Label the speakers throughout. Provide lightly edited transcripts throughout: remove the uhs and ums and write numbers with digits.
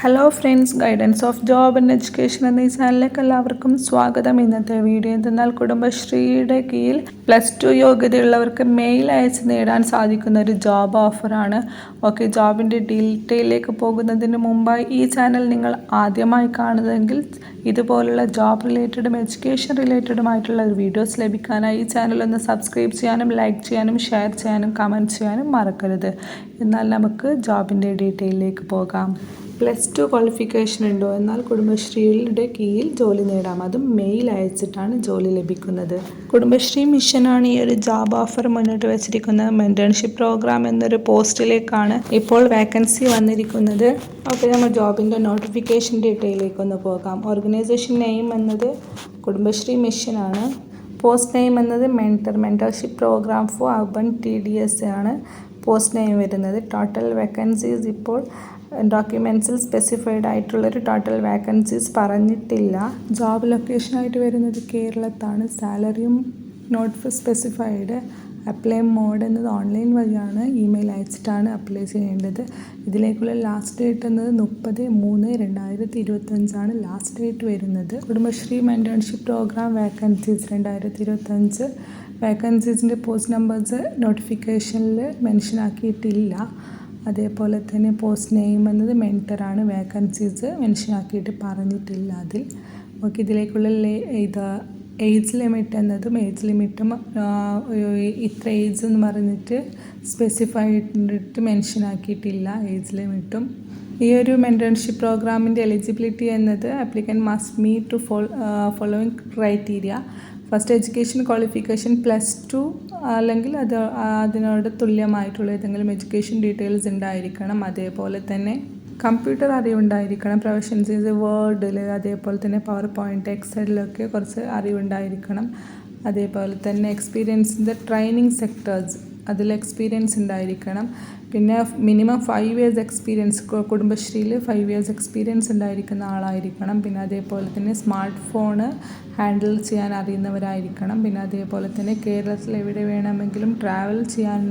Speaker 1: Hello friends, guidance of job and education എന്ന ഈ ചാനലിലേക്ക് എല്ലാവർക്കും സ്വാഗതം. ഇന്നത്തെ വീഡിയോ എന്തെന്നാൽ കുടുംബശ്രീയുടെ കീഴിൽ +2 യോഗ്യതയുള്ളവർക്ക് മെയിൽ അയച്ച് നേടാൻ സാധിക്കുന്ന ഒരു ജോബ് ഓഫറാണ്. ഓക്കെ, ജോബിൻ്റെ ഡീറ്റെയിലേക്ക് പോകുന്നതിന് മുമ്പായി ഈ ചാനൽ നിങ്ങൾ ആദ്യമായി കാണുന്നതെങ്കിൽ ഇതുപോലുള്ള ജോബ് റിലേറ്റഡും എഡ്യൂക്കേഷൻ റിലേറ്റഡുമായിട്ടുള്ള വീഡിയോസ് ലഭിക്കാനായി ഈ ചാനൽ ഒന്ന് സബ്സ്ക്രൈബ് ചെയ്യാനും ലൈക്ക് ചെയ്യാനും ഷെയർ ചെയ്യാനും കമൻറ്റ് ചെയ്യാനും മറക്കരുത്. എന്നാൽ നമുക്ക് ജോബിൻ്റെ ഡീറ്റെയിലേക്ക് പോകാം. +2 ക്വാളിഫിക്കേഷൻ ഉണ്ടോ എന്നാൽ കുടുംബശ്രീയുടെ കീഴിൽ ജോലി നേടാം. അതും മെയിൽ അയച്ചിട്ടാണ് ജോലി ലഭിക്കുന്നത്. കുടുംബശ്രീ മിഷനാണ് ഈ ഒരു ജോബ് ഓഫർ മുന്നോട്ട് വെച്ചിരിക്കുന്നത്. മെൻറ്റർഷിപ്പ് പ്രോഗ്രാം എന്നൊരു പോസ്റ്റിലേക്കാണ് ഇപ്പോൾ വേക്കൻസി വന്നിരിക്കുന്നത്. ഓക്കെ, നമ്മൾ ജോബിൻ്റെ നോട്ടിഫിക്കേഷൻ ഡീറ്റെയിലേക്ക് ഒന്ന് പോകാം. ഓർഗനൈസേഷൻ നെയിം എന്നത് കുടുംബശ്രീ മിഷനാണ്. പോസ്റ്റ് നെയിം എന്നത് mentorship programme for urban TDS ആണ് പോസ്റ്റ് നെയിം വരുന്നത്. ടോട്ടൽ വേക്കൻസീസ് ഇപ്പോൾ ഡോക്യുമെൻറ്റ്സിൽ സ്പെസിഫൈഡ് ആയിട്ടുള്ളൊരു ടോട്ടൽ വേക്കൻസീസ് പറഞ്ഞിട്ടില്ല. ജോബ് ലൊക്കേഷനായിട്ട് വരുന്നത് കേരളത്താണ്. സാലറിയും നോട്ട് സ്പെസിഫൈഡ്. അപ്ലൈ മോഡ് എന്നത് ഓൺലൈൻ വഴിയാണ്, ഇമെയിൽ അയച്ചിട്ടാണ് അപ്ലൈ ചെയ്യേണ്ടത്. ഇതിലേക്കുള്ള ലാസ്റ്റ് ഡേറ്റ് എന്നത് 30/3/2025 ലാസ്റ്റ് ഡേറ്റ് വരുന്നത്. കുടുംബശ്രീ മെൻറ്റർഷിപ്പ് പ്രോഗ്രാം വേക്കൻസീസ് 2025 വേക്കൻസീസിൻ്റെ പോസ്റ്റ് നമ്പേഴ്സ് നോട്ടിഫിക്കേഷനിൽ മെൻഷൻ ആക്കിയിട്ടില്ല. അതേപോലെ തന്നെ പോസ്റ്റ് നെയിം എന്നത് മെൻറ്ററാണ്. വേക്കൻസീസ് മെൻഷൻ ആക്കിയിട്ട് പറഞ്ഞിട്ടില്ല അതിൽ. ഓക്കെ, ഇതിലേക്കുള്ള ഏജ് ലിമിറ്റ് എന്നതും ഏജ് ലിമിറ്റും ഇത്ര ഏജ് എന്ന് പറഞ്ഞിട്ട് സ്പെസിഫൈഡ് മെൻഷൻ ആക്കിയിട്ടില്ല ഏജ് ലിമിറ്റും. ഈ ഒരു മെൻറ്റർഷിപ്പ് പ്രോഗ്രാമിൻ്റെ എലിജിബിലിറ്റി എന്നത് applicant must meet to following criteria. First education qualification +2 അല്ലെങ്കിൽ അതിനോട് തുല്യമായിട്ടുള്ള ഏതെങ്കിലും എഡ്യൂക്കേഷൻ ഡീറ്റെയിൽസ് ഉണ്ടായിരിക്കണം. അതേപോലെ തന്നെ കമ്പ്യൂട്ടർ അറിവുണ്ടായിരിക്കണം. പ്രൊഫഷൻസീസ് വേർഡിൽ, അതേപോലെ തന്നെ PowerPoint, എക്സലിലൊക്കെ കുറച്ച് അറിവുണ്ടായിരിക്കണം. അതേപോലെ തന്നെ എക്സ്പീരിയൻസിൻ്റെ ട്രെയിനിങ് സെക്ടേഴ്സ് അതിൽ എക്സ്പീരിയൻസ് ഉണ്ടായിരിക്കണം. പിന്നെ മിനിമം 5 years എക്സ്പീരിയൻസ്, കുടുംബശ്രീയിൽ 5 years എക്സ്പീരിയൻസ് ഉണ്ടായിരിക്കുന്ന ആളായിരിക്കണം. പിന്നെ അതേപോലെ തന്നെ സ്മാർട്ട് ഫോണ് ഹാൻഡിൽ ചെയ്യാൻ അറിയുന്നവരായിരിക്കണം. പിന്നെ അതേപോലെ തന്നെ കേരളത്തിൽ എവിടെ വേണമെങ്കിലും ട്രാവൽ ചെയ്യാൻ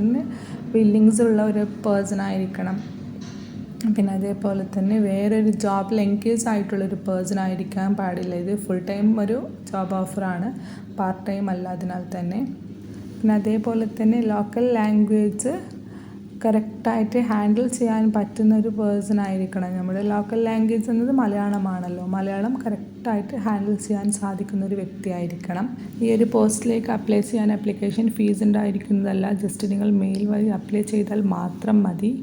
Speaker 1: വില്ലിങ്സ് ഉള്ള ഒരു പേഴ്സൺ ആയിരിക്കണം. പിന്നെ അതേപോലെ തന്നെ വേറൊരു ജോബിൽ എൻഗേജ് ആയിട്ടുള്ളൊരു പേഴ്സൺ ആയിരിക്കാൻ പാടില്ല. ഇത് ഫുൾ ടൈം ഒരു ജോബ് ഓഫറാണ്, പാർട്ട് ടൈം അല്ല. അതിനാൽ തന്നെ പിന്നെ അതേപോലെ തന്നെ ലോക്കൽ ലാംഗ്വേജ് കറക്റ്റായിട്ട് ഹാൻഡിൽ ചെയ്യാൻ പറ്റുന്ന ഒരു പേഴ്സൺ ആയിരിക്കണം. നമ്മുടെ ലോക്കൽ ലാംഗ്വേജ് എന്നത് മലയാളമാണല്ലോ. മലയാളം കറക്റ്റായിട്ട് ഹാൻഡിൽ ചെയ്യാൻ സാധിക്കുന്ന ഒരു വ്യക്തിയായിരിക്കണം. ഈ ഒരു പോസ്റ്റിലേക്ക് അപ്ലൈ ചെയ്യാൻ ആപ്ലിക്കേഷൻ ഫീസ് ഉണ്ടായിരിക്കുന്നതല്ല. ജസ്റ്റ് നിങ്ങൾ മെയിൽ വഴി അപ്ലൈ ചെയ്താൽ മാത്രം മതി.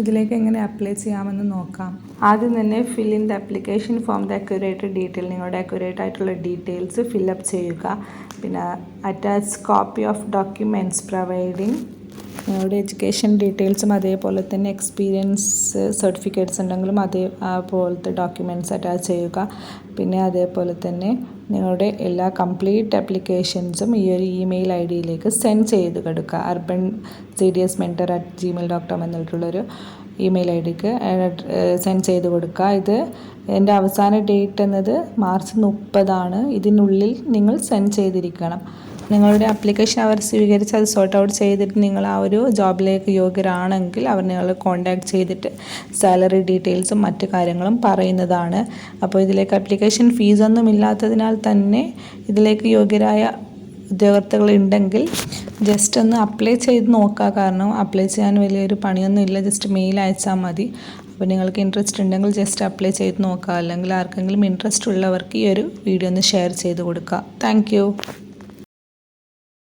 Speaker 1: ഇതിലേക്ക് എങ്ങനെ അപ്ലൈ ചെയ്യാമെന്ന് നോക്കാം. ആദ്യം തന്നെ fill in the application form the accurate detail. നിങ്ങളുടെ അക്യുറേറ്റ് ആയിട്ടുള്ള ഡീറ്റെയിൽസ് ഫില്ലപ്പ് ചെയ്യുക. പിന്നെ attach copy of documents providing. നിങ്ങളുടെ എഡ്യൂക്കേഷൻ ഡീറ്റെയിൽസും അതേപോലെ തന്നെ എക്സ്പീരിയൻസ് സർട്ടിഫിക്കറ്റ്സ് ഉണ്ടെങ്കിലും അതേപോലത്തെ ഡോക്യുമെൻറ്റ്സ് അറ്റാച്ച് ചെയ്യുക. പിന്നെ അതേപോലെ തന്നെ നിങ്ങളുടെ എല്ലാ കംപ്ലീറ്റ് ആപ്ലിക്കേഷൻസും ഈ ഒരു ഇമെയിൽ ID സെൻഡ് ചെയ്ത് കൊടുക്കുക. urbancdsmentor@gmail.com എന്നിട്ടുള്ളൊരു ഇമെയിൽ IDക്ക് സെൻഡ് ചെയ്ത് കൊടുക്കുക. എൻ്റെ അവസാന ഡേറ്റ് എന്നത് March 30. ഇതിനുള്ളിൽ നിങ്ങൾ സെൻഡ് ചെയ്തിരിക്കണം. നിങ്ങളുടെ ആപ്ലിക്കേഷൻ അവർ സ്വീകരിച്ച് അത് സോർട്ട് ഔട്ട് ചെയ്തിട്ട് നിങ്ങൾ ആ ഒരു ജോബിലേക്ക് യോഗ്യരാണെങ്കിൽ അവർ നിങ്ങളെ കോൺടാക്റ്റ് ചെയ്തിട്ട് സാലറി ഡീറ്റെയിൽസും മറ്റു കാര്യങ്ങളും പറയുന്നതാണ്. അപ്പോൾ ഇതിലേക്ക് ആപ്ലിക്കേഷൻ ഫീസൊന്നും ഇല്ലാത്തതിനാൽ തന്നെ ഇതിലേക്ക് യോഗ്യരായ ഉദ്യോഗാർത്ഥികൾ ഉണ്ടെങ്കിൽ ജസ്റ്റ് ഒന്ന് അപ്ലൈ ചെയ്ത് നോക്കുക. കാരണം അപ്ലൈ ചെയ്യാൻ വലിയൊരു പണിയൊന്നും ഇല്ല, ജസ്റ്റ് മെയിൽ അയച്ചാൽ മതി. അപ്പോൾ നിങ്ങൾക്ക് ഇൻട്രസ്റ്റ് ഉണ്ടെങ്കിൽ ജസ്റ്റ് അപ്ലൈ ചെയ്ത് നോക്കുക. അല്ലെങ്കിൽ ആർക്കെങ്കിലും ഇൻട്രസ്റ്റ് ഉള്ളവർക്ക് ഈ ഒരു വീഡിയോ ഒന്ന് ഷെയർ ചെയ്ത് കൊടുക്കുക. താങ്ക്